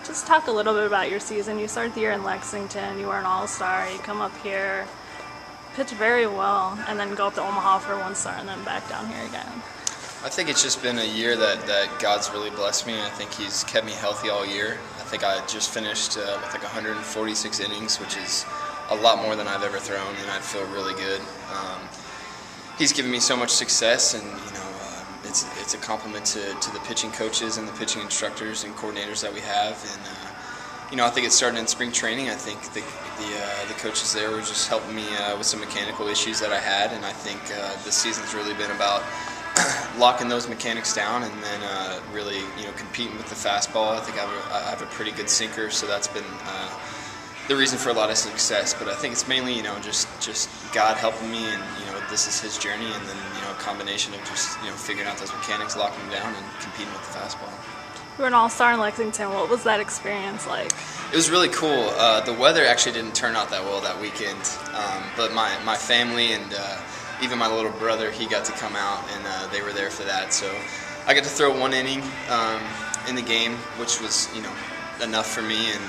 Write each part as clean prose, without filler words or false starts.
Just talk a little bit about your season. You started the year in Lexington, you were an all-star, you come up here, pitch very well, and then go up to Omaha for one star and then back down here again. I think it's just been a year that God's really blessed me. I think He's kept me healthy all year. I think I just finished with like 146 innings, which is a lot more than I've ever thrown, and I feel really good. He's given me so much success, and it's a compliment to the pitching coaches and the pitching instructors and coordinators that we have. And I think it started in spring training. I think the coaches there were just helping me with some mechanical issues that I had, and I think this season's really been about locking those mechanics down and then really competing with the fastball. I think I have a pretty good sinker, so that's been the reason for a lot of success. But I think it's mainly just God helping me, and this is His journey, and then a combination of just figuring out those mechanics, locking them down, and competing with the fastball. You were an all-star in Lexington. What was that experience like? It was really cool. The weather actually didn't turn out that well that weekend, but my family and even my little brother, he got to come out, and they were there for that. So I got to throw one inning in the game, which was enough for me. And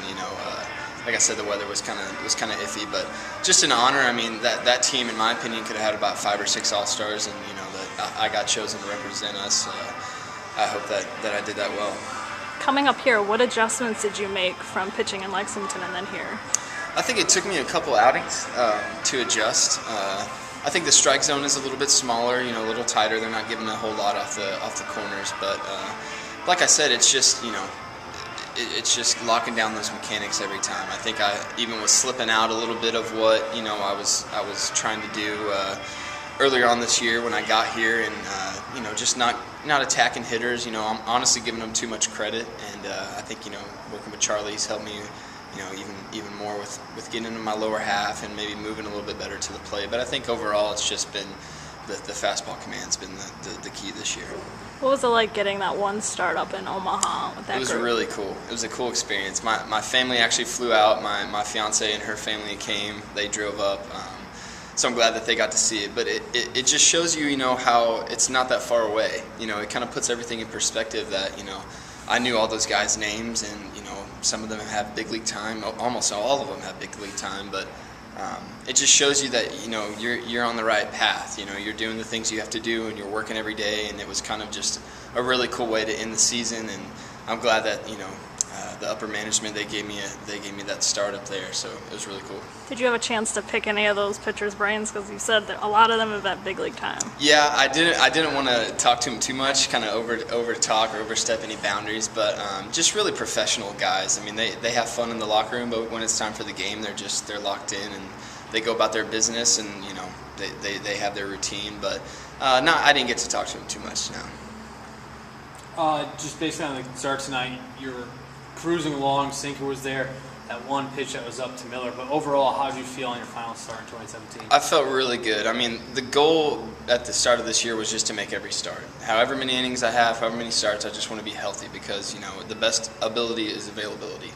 like I said, the weather was kind of iffy, but just an honor. I mean, that team, in my opinion, could have had about 5 or 6 all-stars, and that I got chosen to represent us. I hope that I did that well. Coming up here, what adjustments did you make from pitching in Lexington and then here? I think it took me a couple outings to adjust. I think the strike zone is a little bit smaller, a little tighter. They're not giving a whole lot off the corners, but like I said, it's just it's just locking down those mechanics every time. I think I even was slipping out a little bit of what I was trying to do earlier on this year when I got here, and just not attacking hitters. I'm honestly giving them too much credit, and I think working with Charlie's helped me even more with getting into my lower half and maybe moving a little bit better to the plate. But I think overall it's just been the fastball command's been the key this year. What was it like getting that one start up in Omaha with that It was group? really cool. It was a cool experience. My family actually flew out. My fiance and her family came. They drove up. So I'm glad that they got to see it. But it just shows you, how it's not that far away. It kind of puts everything in perspective that, I knew all those guys' names, and, some of them have big league time. Almost all of them have big league time. But it just shows you that, you're on the right path. You're doing the things you have to do, and you're working every day. And it was kind of just a really cool way to end the season. And I'm glad that, the upper management, they gave me that start up there, so it was really cool. Did you have a chance to pick any of those pitchers' brains? Because you said that a lot of them have had big league time. Yeah, I didn't want to talk to them too much, kind of over talk or overstep any boundaries, but just really professional guys. I mean, they have fun in the locker room, but when it's time for the game, they're locked in and they go about their business, and they have their routine. But I didn't get to talk to them too much. No. Just based on the start tonight, you're cruising along, sinker was there, that one pitch that was up to Miller, but overall, how did you feel on your final start in 2017? I felt really good. I mean, the goal at the start of this year was just to make every start. However many innings I have, however many starts, I just want to be healthy, because, the best ability is availability.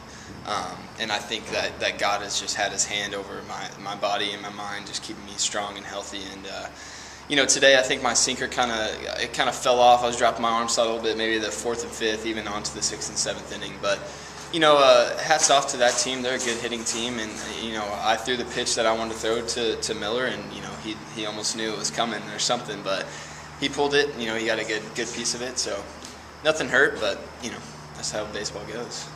And I think that God has just had His hand over my body and my mind, just keeping me strong and healthy. And today I think my sinker kind of fell off. I was dropping my arm slot a little bit, maybe the 4th and 5th, even onto the 6th and 7th inning. But hats off to that team. They're a good hitting team, and I threw the pitch that I wanted to throw to Miller, and he almost knew it was coming or something, but he pulled it. He got a good piece of it. So nothing hurt, but that's how baseball goes.